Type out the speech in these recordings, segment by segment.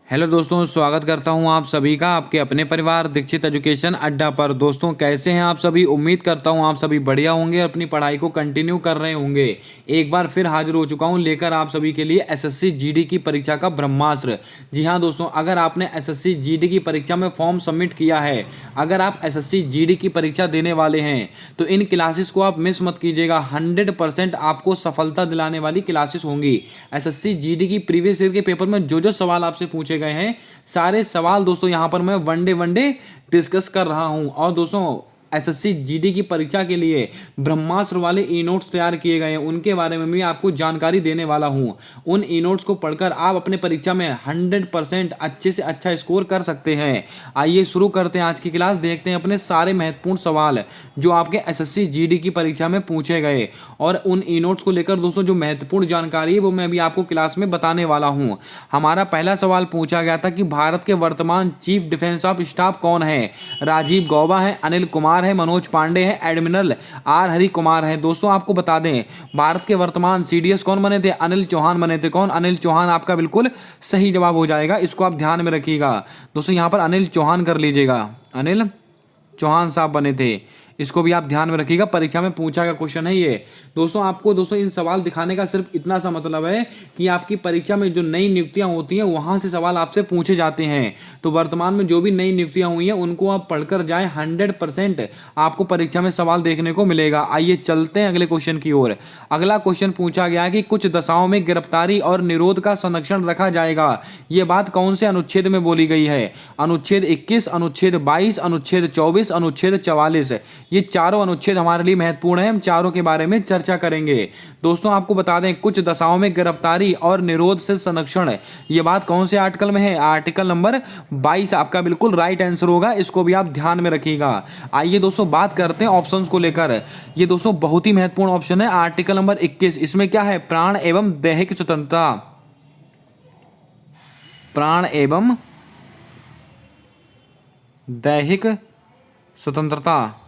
Hello दोस्तों, स्वागत करता हूं आप सभी का आपके अपने परिवार दीक्षित एजुकेशन अड्डा पर। दोस्तों, कैसे हैं आप सभी? उम्मीद करता हूं आप सभी बढ़िया होंगे, अपनी पढ़ाई को कंटिन्यू कर रहे होंगे। एक बार फिर हाजिर हो चुका हूं लेकर आप सभी के लिए एसएससी जीडी की परीक्षा का ब्रह्मास्त्र। जी हां दोस्तों, अगर आपने एसएससी जीडी की परीक्षा में फॉर्म सबमिट किया है, अगर आप एसएससी जीडी की परीक्षा देने वाले हैं, तो इन क्लासेस को आप मिस मत कीजिएगा। 100% आपको सफलता दिलाने वाली क्लासेस होंगी। एसएससी जीडी की प्रीवियस ईयर के पेपर में जो जो सवाल आपसे पूछे गए हैं, सारे सवाल दोस्तों यहां पर मैं वन डे डिस्कस कर रहा हूं। और दोस्तों, एसएससी जीडी की परीक्षा के लिए ब्रह्मास्त्र वाले ई नोट्स तैयार किए गए हैं, उनके बारे में भी आपको जानकारी देने वाला हूं। उन ई नोट्स को पढ़कर आप अपने परीक्षा में 100% अच्छे से अच्छा स्कोर कर सकते हैं। आइए शुरू करते हैं आज की क्लास। देखते हैं अपने सारे महत्वपूर्ण सवाल जो आपके एसएससी जीडी की परीक्षा में पूछे गए, और उन ई नोट्स को लेकर दोस्तों जो महत्वपूर्ण जानकारी है वो मैं अभी आपको क्लास में बताने वाला हूं। हमारा पहला सवाल पूछा गया था कि भारत के वर्तमान चीफ डिफेंस ऑफ स्टाफ कौन है? राजीव गौबा है, अनिल कुमार है, मनोज पांडे है, एडमिरल आर हरि कुमार है। दोस्तों आपको बता दें, भारत के वर्तमान सीडीएस कौन बने थे? अनिल चौहान बने थे। कौन? अनिल चौहान आपका बिल्कुल सही जवाब हो जाएगा, इसको आप ध्यान में रखिएगा। दोस्तों यहां पर अनिल चौहान कर लीजिएगा, अनिल चौहान साहब बने थे, इसको भी आप ध्यान में रखिएगा, परीक्षा में पूछा गया क्वेश्चन है ये। दोस्तों इन सवाल दिखाने का सिर्फ इतना सा मतलब है कि आपकी परीक्षा में जो नई नियुक्तियां होती हैं वहां से सवाल आपसे पूछे जाते हैं। तो वर्तमान में जो भी नई नियुक्तियां हुई हैं उनको आप पढ़कर जाएं, 100% आपको परीक्षा में सवाल देखने को मिलेगा। आइए चलते हैं अगले क्वेश्चन की ओर। अगला क्वेश्चन पूछा गया कि कुछ दशाओं में गिरफ्तारी और निरोध का संरक्षण रखा जाएगा, ये बात कौन से अनुच्छेद में बोली गई है? अनुच्छेद 21, अनुच्छेद 22, अनुच्छेद 24, अनुच्छेद 44। ये चारों अनुच्छेद हमारे लिए महत्वपूर्ण है, हम चारों के बारे में चर्चा करेंगे। दोस्तों आपको बता दें, कुछ दशाओं में गिरफ्तारी और निरोध से संरक्षण, ये बात कौन से आर्टिकल में है? आर्टिकल नंबर 22 आपका बिल्कुल राइट आंसर होगा, इसको भी आप ध्यान में रखिएगा। आइए दोस्तों बात करते हैं ऑप्शंस को लेकर। ये दोस्तों बहुत ही महत्वपूर्ण ऑप्शन है, आर्टिकल नंबर 21। इसमें क्या है? प्राण एवं दैहिक स्वतंत्रता, प्राण एवं दैहिक स्वतंत्रता,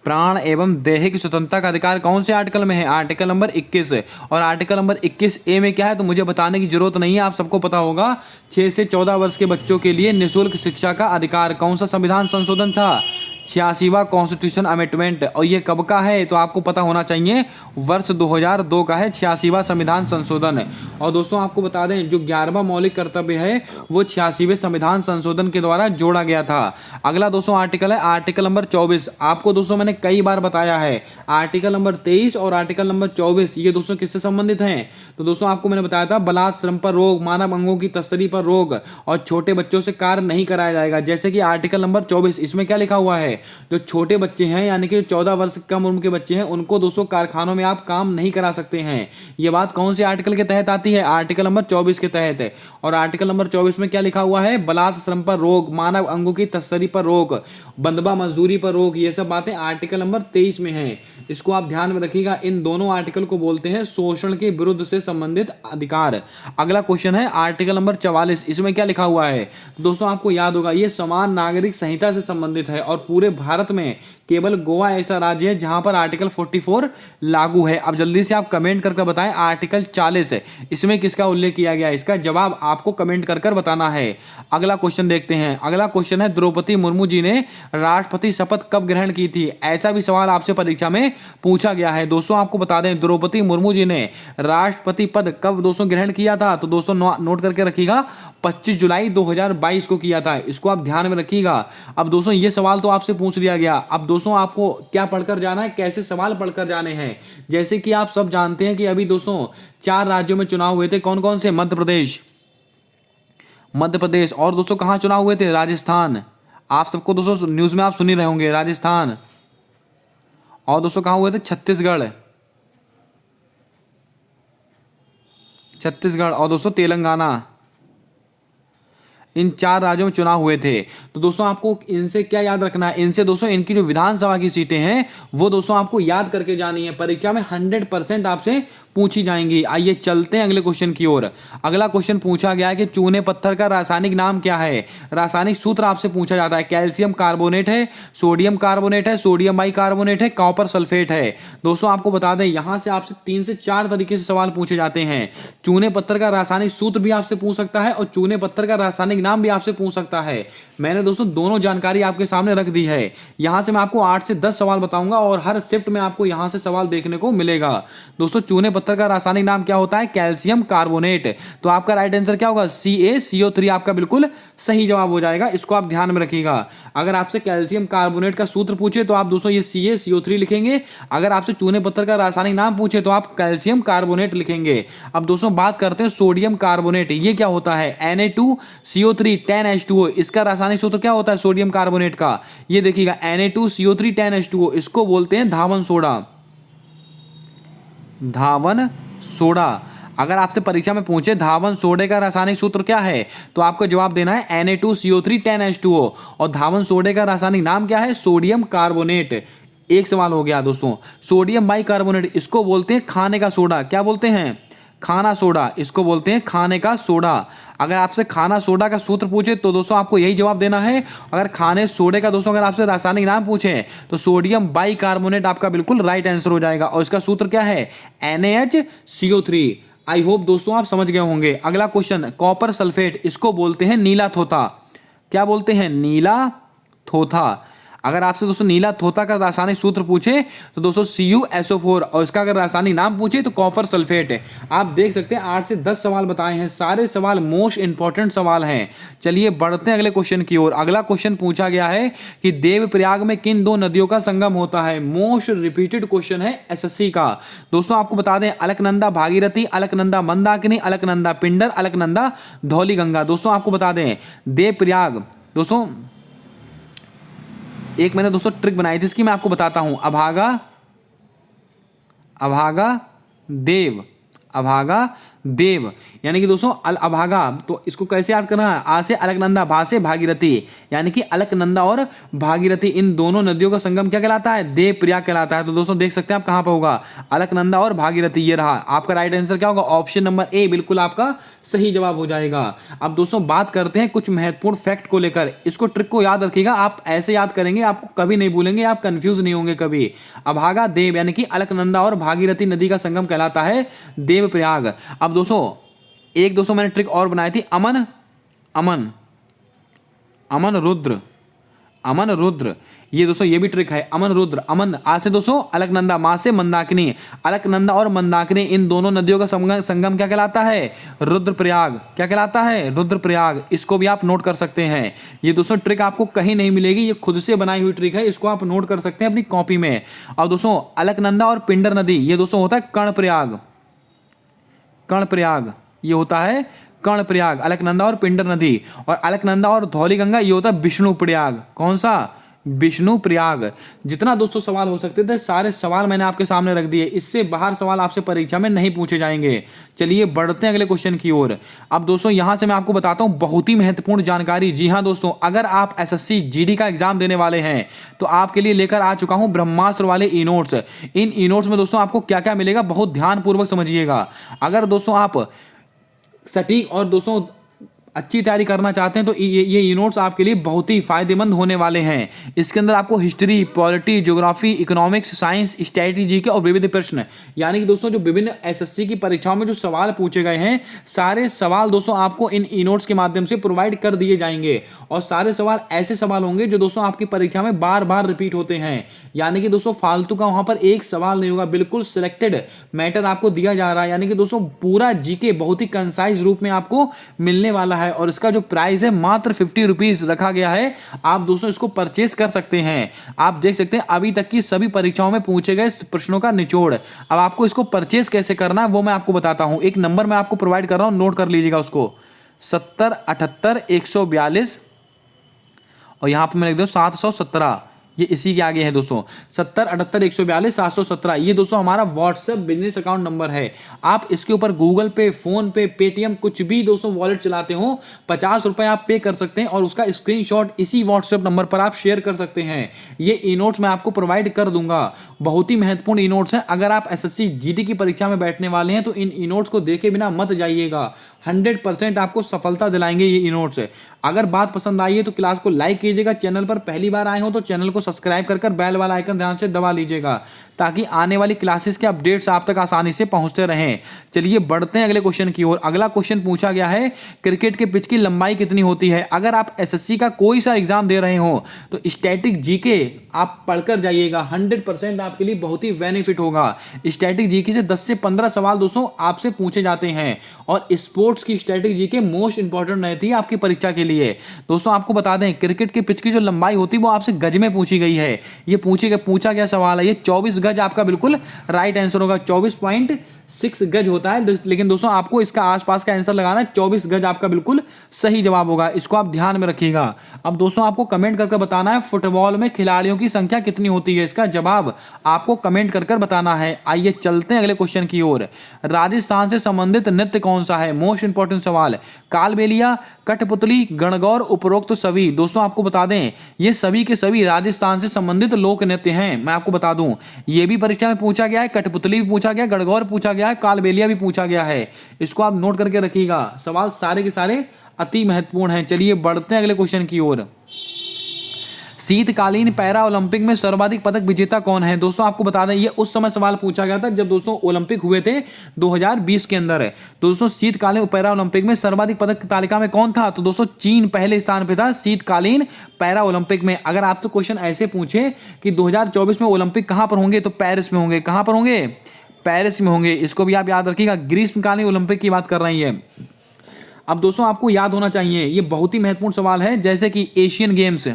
प्राण एवं दैहिक स्वतंत्रता का अधिकार कौन से आर्टिकल में है? Article number 21। और आर्टिकल नंबर 21 ए में क्या है, तो मुझे बताने की जरूरत नहीं है, आप सबको पता होगा। 6 से 14 वर्ष के बच्चों के लिए निःशुल्क शिक्षा का अधिकार। कौन सा संविधान संशोधन था? 86वां कॉन्स्टिट्यूशन अमेंडमेंट। और ये कब का है तो आपको पता होना चाहिए, वर्ष 2002 का है 86वां संविधान संशोधन। और दोस्तों आपको बता दें, जो 11वां मौलिक कर्तव्य है वो 86वें संविधान संशोधन के द्वारा जोड़ा गया था। अगला दोस्तों आर्टिकल है आर्टिकल नंबर 24। आपको दोस्तों मैंने कई बार बताया है, आर्टिकल नंबर 23 और आर्टिकल नंबर 24 ये दोस्तों किससे संबंधित हैं? तो दोस्तों आपको मैंने बताया था, बलात् श्रम पर रोक, मानव अंगों की तस्करी पर रोक, और छोटे बच्चों से कार्य नहीं कराया जाएगा। जैसे कि आर्टिकल नंबर 24, इसमें क्या लिखा हुआ है? जो छोटे बच्चे हैं यानी कि 14 वर्ष कम उम्र के बच्चे हैं, उनको दोस्तों कारखानों में आप काम नहीं करा सकते हैं। ये बात कौन से आर्टिकल के तहत आती है? आर्टिकल नंबर 24 के तहत है। और आर्टिकल नंबर 24 में क्या लिखा हुआ है? बलात् श्रम पर रोक, मानव अंगों की तस्करी पर रोक, बंधुआ मजदूरी पर रोक, ये सब बातें आर्टिकल नंबर 23 में है। इसको आप ध्यान में रखिएगा। इन दोनों आर्टिकल को बोलते हैं शोषण के विरुद्ध से संबंधित अधिकार। अगला क्वेश्चन है आर्टिकल नंबर 44। इसमें क्या लिखा हुआ है? तो दोस्तों आपको याद होगा, ये समान नागरिक संहिता से संबंधित है, और पूरे भारत में केवल गोवा ऐसा राज्य है जहां पर आर्टिकल 44 लागू है। अब जल्दी से आप कमेंट करके बताएं, आर्टिकल 40 है, इसमें किसका उल्लेख किया गया है? इसका जवाब आपको कमेंट कर बताना है। अगला क्वेश्चन देखते हैं। अगला क्वेश्चन है, द्रौपदी मुर्मू जी ने राष्ट्रपति शपथ कब ग्रहण की थी? ऐसा भी सवाल आपसे परीक्षा में पूछा गया है। दोस्तों आपको बता दें, द्रौपदी मुर्मू जी ने राष्ट्रपति पद कब दोस्तों ग्रहण किया था? तो दोस्तों नोट करके रखिएगा, 25 जुलाई 2022 को किया था, इसको आप ध्यान में रखिएगा। अब दोस्तों ये सवाल तो आपसे पूछ लिया गया, अब दोस्तों आपको क्या पढ़कर जाना है, कैसे सवाल पढ़कर जाने हैं। जैसे कि आप सब जानते हैं कि अभी दोस्तों 4 राज्यों में चुनाव हुए थे। कौन कौन से? मध्य प्रदेश, और दोस्तों कहां चुनाव हुए थे? राजस्थान। आप सबको दोस्तों न्यूज में आप सुन ही रहे होंगे, राजस्थान। और दोस्तों कहां हुए थे? छत्तीसगढ़, और दोस्तों तेलंगाना। इन 4 राज्यों में चुनाव हुए थे। तो दोस्तों आपको इनसे क्या याद रखना है, इनसे दोस्तों इनकी जो विधानसभा की सीटें हैं वो दोस्तों आपको याद करके जानी है। परीक्षा में 100% आपसे पूछी जाएंगी। आइए चलते हैं अगले क्वेश्चन की ओर। अगला क्वेश्चन पूछा गया है कि चूने पत्थर का रासायनिक नाम क्या है। रासायनिक सूत्र आपसे पूछा जाता है। कैल्शियम कार्बोनेट है, सोडियम कार्बोनेट है, सोडियम बाइकार्बोनेट है, कॉपर सल्फेट है। दोस्तों आपको बता दें यहां से आपसे 3 से 4 तरीके से सवाल पूछे जाते हैं। चूने पत्थर का रासायनिक सूत्र भी आपसे पूछ सकता है और चूने पत्थर का रासायनिक नाम भी आपसे पूछ सकता है। मैंने दोस्तों दोनों जानकारी आपके सामने रख दी है। यहां से मैं आपको 8 से 10 सवाल बताऊंगा और हर शिफ्ट में आपको यहां से सवाल देखने को मिलेगा। दोस्तों चूने पत्थर का रासायनिक नाम क्या होता है, कैल्शियम कार्बोनेट। तो आपका राइट आंसर क्या होगा, CaCO3 आपका बिल्कुल सही जवाब हो जाएगा। इसको आप ध्यान में रखिएगा। अगर आपसे कैल्शियम कार्बोनेट का सूत्र पूछे तो आप दोस्तों ये CaCO3 लिखेंगे। अगर आपसे चूने पत्थर का रासायनिक नाम पूछे तो आप कैल्शियम कार्बोनेट लिखेंगे। अब दोस्तों बात करते हैं सोडियम कार्बोनेट। ये क्या होता है, Na2CO3 10H2O। इसका रासायनिक सूत्र क्या होता है सोडियम कार्बोनेट का, ये देखिएगा Na2CO3 10H2O। इसको बोलते हैं धावन सोडा। धावन सोडा। अगर आपसे परीक्षा में पूछे धावन सोडे का रासायनिक सूत्र क्या है तो आपको जवाब देना है Na2CO3 10H2O। और धावन सोडे का रासायनिक नाम क्या है, सोडियम कार्बोनेट। एक सवाल हो गया दोस्तों। सोडियम बाइकार्बोनेट, इसको बोलते हैं खाने का सोडा। क्या बोलते हैं, खाना सोडा। इसको बोलते हैं खाने का सोडा। अगर आपसे खाना सोडा का सूत्र पूछे तो दोस्तों आपको यही जवाब देना है। अगर खाने सोडे का दोस्तों अगर आपसे रासायनिक नाम पूछे तो सोडियम बाइकार्बोनेट आपका बिल्कुल राइट आंसर हो जाएगा। और इसका सूत्र क्या है, NaHCO3। आई होप दोस्तों आप समझ गए होंगे। अगला क्वेश्चन, कॉपर सल्फेट, इसको बोलते हैं नीला थोथा। क्या बोलते हैं, नीला थोथा। अगर आपसे दोस्तों नीला थोथा का रासायनिक सूत्र पूछे तो दोस्तों CuSO4 और इसका अगर रासायनिक नाम पूछे तो कॉपर सल्फेट है। आप देख सकते हैं 8 से 10 सवाल बताए हैं। सारे सवाल मोस्ट इंपॉर्टेंट सवाल हैं। चलिए बढ़ते हैं अगले क्वेश्चन की ओर। अगला क्वेश्चन पूछा गया है कि देवप्रयाग में किन 2 नदियों का संगम होता है। मोस्ट रिपीटेड क्वेश्चन है SSC का। दोस्तों आपको बता दें अलकनंदा भागीरथी, अलकनंदा मंदाकिनी, अलकनंदा पिंडर, अलकनंदा धौलीगंगा। दोस्तों आपको बता दें देवप्रयाग, दोस्तों एक मैंने दोस्तों ट्रिक बनाई थी इसकी, मैं आपको बताता हूं। अभागा, अभागा देव, अभागा देव, यानी कि दोस्तों अभागा। तो इसको कैसे याद करना है, आ से अलकनंदा, भा से भागीरथी, यानी कि अलकनंदा और भागीरथी इन दोनों नदियों का संगम क्या कहलाता है, देवप्रयाग कहलाता है। तो दोस्तों देख सकते हैं आप कहां पर होगा, अलकनंदा और भागीरथी। ये रहा आपका राइट आंसर क्या होगा, ऑप्शन नंबर ए बिल्कुल आपका सही जवाब हो जाएगा। अब दोस्तों बात करते हैं कुछ महत्वपूर्ण फैक्ट को लेकर। इसको ट्रिक को याद रखिएगा, आप ऐसे याद करेंगे आपको कभी नहीं भूलेंगे, आप कंफ्यूज नहीं होंगे कभी। अभागा देव यानी कि अलकनंदा और भागीरथी नदी का संगम कहलाता है देवप्रयाग। अब दोस्तों मैंने ट्रिक और बनाई थी, अमन, अमन, अमन रुद्र, अमन रुद्र। ये दोस्तों ये भी ट्रिक है, अमन रुद्र। अमन आ से दोस्तों अलकनंदा, मा से मंदाकिनी। अलकनंदा और मंदाकिनी इन दोनों नदियों का संगम क्या कहलाता है, रुद्रप्रयाग। क्या कहलाता है, रुद्रप्रयाग। इसको भी आप नोट कर सकते हैं। ये दोस्तों ट्रिक आपको कहीं नहीं मिलेगी, ये खुद से बनाई हुई ट्रिक है। इसको आप नोट कर सकते हैं अपनी कॉपी में। और दोस्तों अलकनंदा और पिंडर नदी ये दोस्तों होता है कर्णप्रयाग, कर्णप्रयाग ये होता है कर्णप्रयाग, अलकनंदा और पिंडर नदी। और अलकनंदा और धौलीगंगा ये होता है विष्णुप्रयाग। कौन सा, विष्णुप्रयाग। जितना दोस्तों सवाल हो सकते थे सारे सवाल मैंने आपके सामने रख दिए। इससे बाहर सवाल आपसे परीक्षा में नहीं पूछे जाएंगे। चलिए बढ़ते हैं अगले क्वेश्चन की ओर। अब दोस्तों यहां से मैं आपको बताता हूं बहुत ही महत्वपूर्ण जानकारी। जी हां दोस्तों, अगर आप SSC GD का एग्जाम देने वाले हैं तो आपके लिए लेकर आ चुका हूं ब्रह्मास्त्र वाले ई नोट्स। इन ई नोट्स में दोस्तों आपको क्या क्या मिलेगा बहुत ध्यानपूर्वक समझिएगा। अगर दोस्तों आप सटीक और दोस्तों अच्छी तैयारी करना चाहते हैं तो ये ई नोट्स आपके लिए बहुत ही फायदेमंद होने वाले हैं। इसके अंदर आपको history, polity, geography, economics, science, strategy के और विविध प्रश्न, यानी कि दोस्तों जो विभिन्न SSC की परीक्षाओं में जो सवाल पूछे गए हैं सारे सवाल दोस्तों आपको इन ई नोट्स के माध्यम से प्रोवाइड कर दिए जाएंगे। और सारे सवाल ऐसे सवाल होंगे जो दोस्तों आपकी परीक्षा में बार बार रिपीट होते हैं। यानी कि दोस्तों फालतू का वहां पर एक सवाल नहीं होगा, बिल्कुल सिलेक्टेड मैटर आपको दिया जा रहा है। यानी कि दोस्तों पूरा जीके बहुत ही कंसाइज रूप में आपको मिलने वाला है। और इसका जो प्राइस है मात्र 50 रुपीज रखा गया है। आप दोस्तों इसको परचेस कर सकते हैं। आप देख सकते हैं अभी तक की सभी परीक्षाओं में पूछे गए प्रश्नों का निचोड़। अब आपको इसको परचेस कैसे करना है वो मैं आपको बताता हूं। एक नंबर मैं आपको प्रोवाइड कर रहा हूं, नोट कर लीजिएगा उसको, 70 78 142 और यहां पर मैं लिख दूं 717। ये इसी के आगे है दोस्तों। 70 78 142 717 ये दोस्तों हमारा व्हाट्सएप बिजनेस अकाउंट नंबर है। आप इसके ऊपर गूगल पे, फोन पे, पेटीएम कुछ भी दोस्तों वॉलेट चलाते हो 50 रुपए आप पे कर सकते हैं और उसका स्क्रीनशॉट इसी व्हाट्सएप नंबर पर आप शेयर कर सकते हैं। ये ई नोट्स मैं आपको प्रोवाइड कर दूंगा। बहुत ही महत्वपूर्ण ई नोट्स हैं। अगर आप एसएससी जीडी की परीक्षा में बैठने वाले हैं तो इन ई नोट्स को देखे बिना मत जाइएगा। 100% आपको सफलता दिलाएंगे ये ई नोट्स। अगर बात पसंद आई है तो क्लास को लाइक कीजिएगा। चैनल पर पहली बार आए हो तो चैनल को सब्सक्राइब कर बेल वाला आइकन ध्यान से दबा लीजिएगा ताकि आने वाली क्लासेस के अपडेट्स आप तक आसानी से पहुंचते रहें। चलिए बढ़ते हैं अगले क्वेश्चन की ओर। अगला क्वेश्चन पूछा गया है क्रिकेट के पिच की लंबाई कितनी होती है। अगर आप एसएससी का कोई सा एग्जाम दे रहे हो तो स्टैटिक जीके आप पढ़कर जाइएगा। 100% आपके लिए बहुत ही बेनिफिट होगा। स्टैटिक जीके से 10 से 15 सवाल दोस्तों आपसे पूछे जाते हैं और स्पोर्ट्स की स्टैटिक जीके मोस्ट इंपॉर्टेंट रहती है आपकी परीक्षा के लिए। दोस्तों आपको बता दें क्रिकेट के पिच की जो लंबाई होती है वो आपसे गज में पूछी गई है। ये पूछा गया सवाल है। ये 24 गज आपका बिल्कुल राइट आंसर होगा। 24.6 गज होता है, लेकिन दोस्तों आपको इसका आसपास का आंसर लगाना है। 24 गज आपका बिल्कुल सही जवाब होगा। इसको आप ध्यान में रखिएगा। अब दोस्तों आपको कमेंट करके बताना है फुटबॉल में खिलाड़ियों की संख्या कितनी होती है। इसका जवाब आपको कमेंट कर बताना है। आइए चलते हैं अगले क्वेश्चन की ओर। राजस्थान से संबंधित नृत्य कौन सा है। मोस्ट इंपॉर्टेंट सवाल। कालबेलिया, कठपुतली, गणगौर, उपरोक्त सभी। दोस्तों आपको बता दें ये सभी के सभी राजस्थान से संबंधित लोक नृत्य हैं। मैं आपको बता दूं ये भी परीक्षा में पूछा गया है। कठपुतली भी पूछा गया, गणगौर पूछा गया है, कालबेलिया भी पूछा गया है। इसको आप नोट करके रखिएगा। सवाल सारे के सारे अति महत्वपूर्ण हैं। चलिए बढ़ते हैं अगले क्वेश्चन की ओर। शीतकालीन पैरा ओलंपिक में सर्वाधिक पदक विजेता कौन है। दोस्तों आपको बता दें ये उस समय सवाल पूछा गया था जब दोस्तों ओलंपिक हुए थे 2020 के अंदर है। दोस्तों शीतकालीन पैरा ओलंपिक में सर्वाधिक पदक की तालिका में कौन था। तो दोस्तों चीन पहले स्थान पे था शीतकालीन पैरा ओलंपिक में। अगर आपसे क्वेश्चन ऐसे पूछे कि 2024 में ओलंपिक कहां पर होंगे तो पेरिस में होंगे। कहां पर होंगे, पेरिस में होंगे। इसको भी आप याद रखिएगा। ग्रीष्मकालीन ओलंपिक की बात कर रही है। अब दोस्तों आपको याद होना चाहिए ये बहुत ही महत्वपूर्ण सवाल है। जैसे कि एशियन गेम्स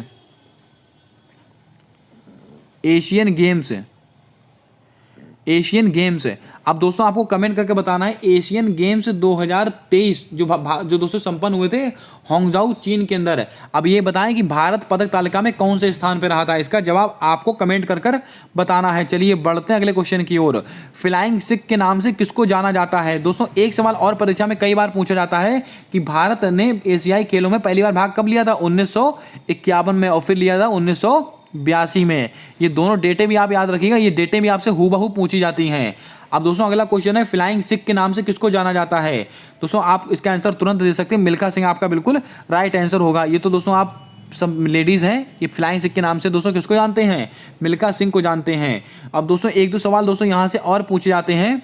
अब दोस्तों आपको कमेंट करके बताना है एशियन गेम्स 2023 जो दोस्तों संपन्न हुए थे हांगझाऊ चीन के अंदर। अब ये बताएं कि भारत पदक तालिका में कौन से स्थान पर रहा था। इसका जवाब आपको कमेंट कर बताना है। चलिए बढ़ते हैं अगले क्वेश्चन की ओर। फ्लाइंग सिख के नाम से किसको जाना जाता है। दोस्तों एक सवाल और परीक्षा में कई बार पूछा जाता है कि भारत ने एशियाई खेलों में पहली बार भाग कब लिया था। 1951 में और फिर लिया था 1982 में। ये दोनों डेटें भी आप याद रखिएगा। ये डेटें भी आपसे हूबहू पूछी जाती हैं। अब दोस्तों अगला क्वेश्चन है फ्लाइंग सिख के नाम से किसको जाना जाता है। दोस्तों आप इसका आंसर तुरंत दे सकते हैं। मिल्खा सिंह आपका बिल्कुल राइट आंसर होगा। ये तो दोस्तों आप सब लेडीज हैं। ये फ्लाइंग सिख के नाम से दोस्तों किसको जानते हैं, मिल्खा सिंह को जानते हैं। अब दोस्तों एक दो सवाल दोस्तों यहां से और पूछे जाते हैं।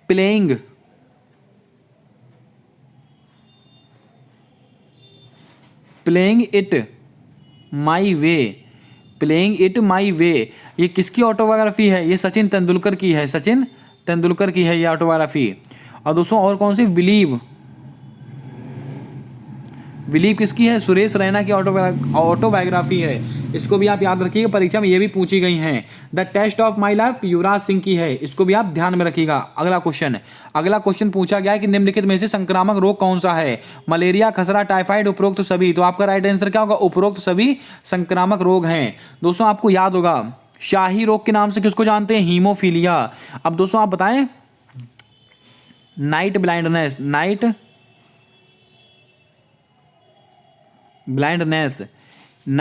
प्लेइंग इट माई वे ये किसकी ऑटोबायोग्राफी है। ये सचिन तेंदुलकर की है। सचिन तेंदुलकर की है ये ऑटोबायोग्राफी। और दोस्तों और कौन सी, बिलीव किसकी है, सुरेश रैना की ऑटोबायोग्राफी है। इसको भी आप याद रखिएगा। परीक्षा में ये भी पूछी गई हैं। The test of my life Yuvraj Singh की है। इसको भी आप ध्यान में रखिएगा। अगला क्वेश्चन पूछा गया है कि निम्नलिखित में से संक्रामक रोग कौन सा है। मलेरिया, खसरा, टाइफाइड, उपरोक्त सभी। तो आपका राइट आंसर क्या होगा, उपरोक्त सभी संक्रामक रोग हैं। दोस्तों आपको याद होगा शाही रोग के नाम से किसको जानते हैं, हीमोफीलिया। अब दोस्तों आप बताएं नाइट ब्लाइंडनेस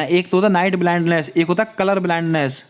एक तो होता नाइट ब्लाइंडनेस, एक होता कलर ब्लाइंडनेस।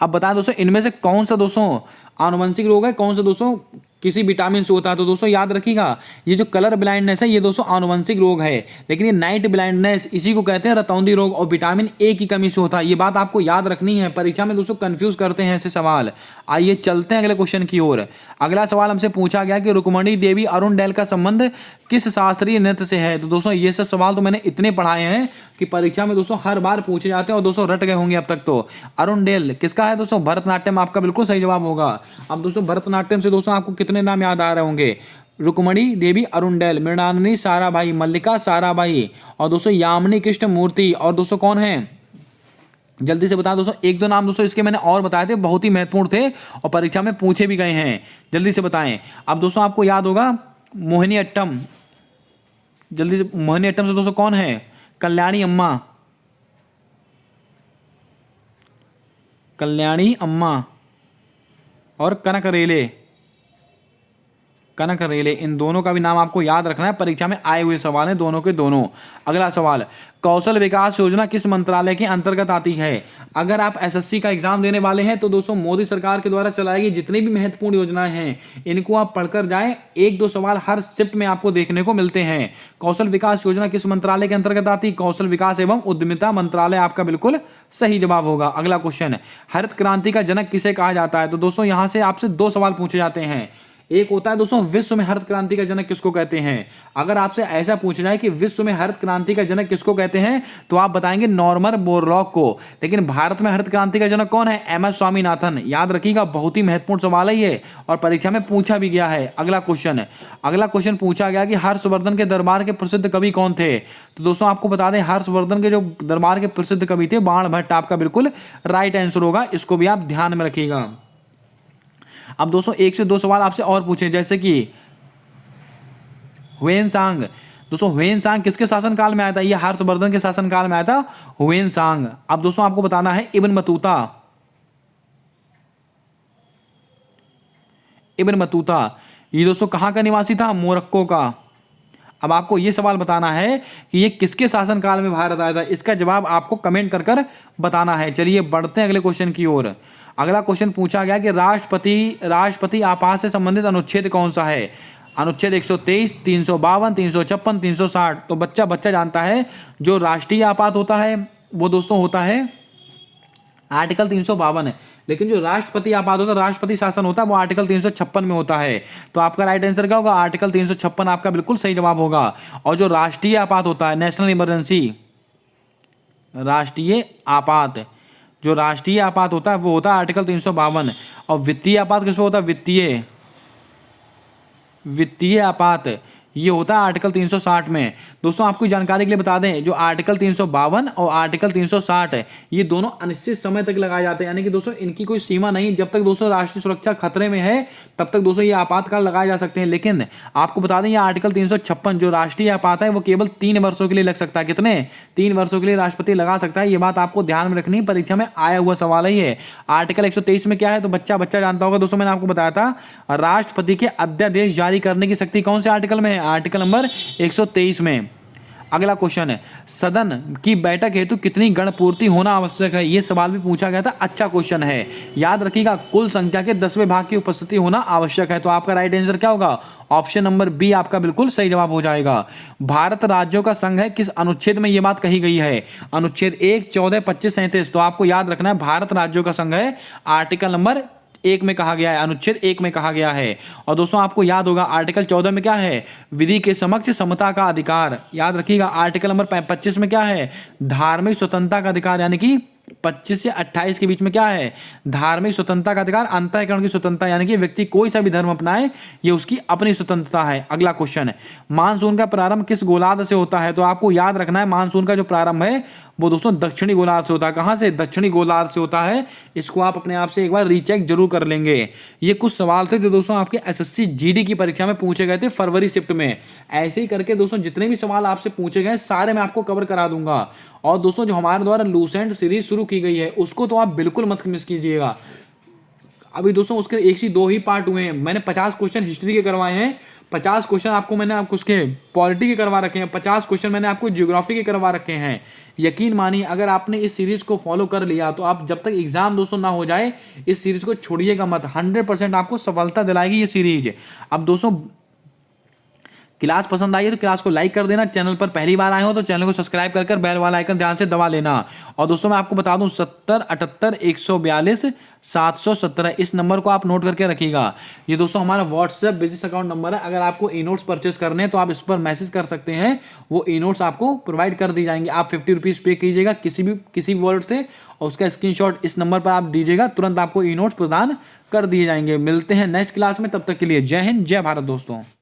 अब बताएं दोस्तों इनमें से कौन सा दोस्तों आनुवंशिक रोग है, कौन सा दोस्तों किसी विटामिन से होता है। तो दोस्तों याद रखिएगा ये जो कलर ब्लाइंडनेस है ये दोस्तों आनुवंशिक रोग है, लेकिन ये नाइट ब्लाइंडनेस इसी को कहते हैं रतौंधी रोग और विटामिन ए की कमी से होता है। ये बात आपको याद रखनी है। परीक्षा में दोस्तों कंफ्यूज करते हैं ऐसे सवाल। आइए चलते हैं अगले क्वेश्चन की ओर। अगला सवाल हमसे पूछा गया कि रुक्मणी देवी अरुणडेल का संबंध किस शास्त्रीय नृत्य से है। तो दोस्तों ये सब सवाल तो मैंने इतने पढ़ाए हैं कि परीक्षा में दोस्तों हर बार पूछे जाते हैं और दोस्तों रट गए होंगे अब तक। तो अरुणडेल किसका है दोस्तों, भरतनाट्यम आपका बिल्कुल सही जवाब होगा। अब दोस्तों भरतनाट्यम से दोस्तों आपको कितने नाम याद आ रहे होंगे, रुक्मणी देवी अरुणडेल, मृणालिनी साराभाई, मल्लिका साराभाई और दोस्तों यामिनी कृष्ण मूर्ति। और दोस्तों कौन है जल्दी से बताएं दोस्तों, एक दो नाम दोस्तों इसके मैंने और बताए थे, बहुत ही महत्वपूर्ण थे और परीक्षा में पूछे भी गए हैं। जल्दी से बताएं। अब दोस्तों आपको याद होगा मोहिनी अट्टम, जल्दी से, मोहिनी अट्टम से दोस्तों कौन है? कल्याणी अम्मा, कल्याणी अम्मा और कनक रेले, कनक रेले, इन दोनों का भी नाम आपको याद रखना है, परीक्षा में आए हुए सवाल हैं दोनों के दोनों। अगला सवाल, कौशल विकास योजना किस मंत्रालय के अंतर्गत आती है? अगर आप एसएससी का एग्जाम देने वाले हैं तो दोस्तों मोदी सरकार के द्वारा चलाई गई जितनी भी महत्वपूर्ण योजनाएं हैं इनको आप पढ़कर जाएं, एक दो सवाल हर शिफ्ट में आपको देखने को मिलते हैं। कौशल विकास योजना किस मंत्रालय के अंतर्गत आती है? कौशल विकास एवं उद्यमिता मंत्रालय आपका बिल्कुल सही जवाब होगा। अगला क्वेश्चन, हरित क्रांति का जनक किसे कहा जाता है? तो दोस्तों यहां से आपसे दो सवाल पूछे जाते हैं। एक होता है दोस्तों विश्व में हरित क्रांति का जनक किसको कहते हैं? अगर आपसे ऐसा पूछा जाए कि विश्व में हरित क्रांति का जनक किसको कहते हैं तो आप बताएंगे नॉर्मन बोरलॉग को, लेकिन भारत में हरित क्रांति का जनक कौन है? M S Swaminathan. याद रखिएगा, बहुत ही महत्वपूर्ण सवाल है ये और परीक्षा में पूछा भी गया है। अगला क्वेश्चन पूछा गया कि हर्षवर्धन के दरबार के प्रसिद्ध कवि कौन थे? तो दोस्तों आपको बता दें, हर्षवर्धन के जो दरबार के प्रसिद्ध कवि थे बाण भट्ट आपका बिल्कुल राइट आंसर होगा, इसको भी आप ध्यान में रखिएगा। अब दोस्तों एक से दो सवाल आपसे और पूछे, जैसे कि ह्वेनसांग, दोस्तों ह्वेनसांग किसके शासनकाल में आया था? ये हर्षवर्धन के शासनकाल में आया था ह्वेनसांग। अब दोस्तों आपको बताना है इब्न बतूता, इब्न बतूता ये दोस्तों कहां का निवासी था? मोरक्को का। अब आपको ये सवाल बताना है कि ये किसके शासनकाल में भारत आया था, इसका जवाब आपको कमेंट कर कर बताना है। चलिए बढ़ते हैं अगले क्वेश्चन की ओर। अगला क्वेश्चन पूछा गया कि राष्ट्रपति आपात से संबंधित अनुच्छेद कौन सा है? अनुच्छेद 123, 352, 356, 360। तो बच्चा जानता है जो राष्ट्रीय आपात होता है वो दोस्तों होता है आर्टिकल 352 है, लेकिन जो राष्ट्रपति आपात होता है, राष्ट्रपति शासन होता है, वो आर्टिकल 356 में होता है। तो आपका राइट आंसर क्या होगा? आर्टिकल 356 आपका बिल्कुल सही जवाब होगा। और जो राष्ट्रीय आपात होता है, नेशनल इमरजेंसी, राष्ट्रीय आपात, जो राष्ट्रीय आपात होता है वो होता है आर्टिकल 352। और वित्तीय आपात किस पे होता है? वित्तीय आपात ये होता है आर्टिकल 360 में। दोस्तों आपको जानकारी के लिए बता दें, जो आर्टिकल 352 और आर्टिकल 360 है ये दोनों अनिश्चित समय तक लगाए जाते हैं, यानी कि दोस्तों इनकी कोई सीमा नहीं, जब तक दोस्तों राष्ट्रीय सुरक्षा खतरे में है तब तक दोस्तों ये आपातकाल लगाए जा सकते हैं। लेकिन आपको बता दें ये आर्टिकल 356 जो राष्ट्रीय आपात है वो केवल 3 वर्षों के लिए लग सकता है। कितने? 3 वर्षों के लिए राष्ट्रपति लगा सकता है। ये बात आपको ध्यान में रखनी, परीक्षा में आया हुआ सवाल है ये। आर्टिकल 123 में क्या है? तो बच्चा जानता होगा दोस्तों, मैंने आपको बताया था राष्ट्रपति के अध्यादेश जारी करने की शक्ति कौन से आर्टिकल में है? आर्टिकल नंबर 123 में। अगला क्वेश्चन है, सदन की बैठक हेतु कितनी गण पूर्ति होना आवश्यक है? यह सवाल भी पूछा गया था, अच्छा क्वेश्चन है। याद रखिएगा, कुल संख्या के 10वें भाग की उपस्थिति होना आवश्यक है। तो आपका राइट आंसर क्या होगा? ऑप्शन नंबर बी आपका बिल्कुल सही जवाब हो जाएगा। भारत राज्यों का संघ है, किस अनुच्छेद में यह बात कही गई है? अनुच्छेद 1, 14, 25, 37। तो आपको याद रखना है भारत राज्यों का संघ है, आर्टिकल नंबर 1 में कहा गया है, अनुच्छेद 1 में कहा गया है। और दोस्तों आपको याद होगा आर्टिकल 14 में क्या है? विधि के समक्ष समता का अधिकार। याद रखिएगा आर्टिकल नंबर 25 में क्या है? धार्मिक स्वतंत्रता का अधिकार, यानी कि 25 से 28 के बीच में क्या है? धार्मिक स्वतंत्रता का अधिकार, अंतःकरण की स्वतंत्रता, यानी कि व्यक्ति कोई सा भी धर्म अपनाए ये उसकी अपनी स्वतंत्रता है। अगला क्वेश्चन है, मानसून का प्रारंभ किस गोलार्ध से होता है? तो आपको याद रखना है मानसून का जो प्रारंभ है वो दोस्तों दक्षिणी गोलार्ध से होता है। कहां से? दक्षिणी गोलार्ध से होता है। इसको आप अपने आप से एक बार रीचेक जरूर कर लेंगे। ये कुछ सवाल थे जो दोस्तों आपके एसएससी जीडी की परीक्षा में पूछे गए थे फरवरी शिफ्ट में। ऐसे ही करके दोस्तों जितने भी सवाल आपसे पूछे गए सारे मैं आपको कवर करा दूंगा। और दोस्तों जो हमारे द्वारा लूसेंट सीरीज शुरू की गई है उसको तो आप बिल्कुल मत मिस कीजिएगा। अभी दोस्तों उसके 1 से 2 ही पार्ट हुए हैं। मैंने 50 क्वेश्चन हिस्ट्री के करवाए हैं, 50 क्वेश्चन मैंने उसके पॉलिटी के करवा रखे हैं, 50 क्वेश्चन मैंने आपको ज्योग्राफी के करवा रखे हैं। यकीन मानिए अगर आपने इस सीरीज को फॉलो कर लिया तो आप जब तक एग्जाम दोस्तों ना हो जाए इस सीरीज को छोड़िएगा मत। 100% आपको सफलता दिलाएगी ये सीरीज। अब दोस्तों क्लास पसंद आई है तो क्लास को लाइक कर देना। चैनल पर पहली बार आए हो तो चैनल को सब्सक्राइब कर बेल वाला आइकन ध्यान से दबा लेना। और दोस्तों मैं आपको बता दूं 70 78 142 717 इस नंबर को आप नोट करके रखिएगा। ये दोस्तों हमारा व्हाट्सएप बिजनेस अकाउंट नंबर है। अगर आपको ई नोट्स परचेस करने हैं तो आप इस पर मैसेज कर सकते हैं, वो ई नोट्स आपको प्रोवाइड कर दी जाएंगे। आप 50 रुपीज़ पे कीजिएगा किसी वर्ड से और उसका स्क्रीनशॉट इस नंबर पर आप दीजिएगा, तुरंत आपको ई नोट्स प्रदान कर दिए जाएंगे। मिलते हैं नेक्स्ट क्लास में, तब तक के लिए जय हिंद जय भारत दोस्तों।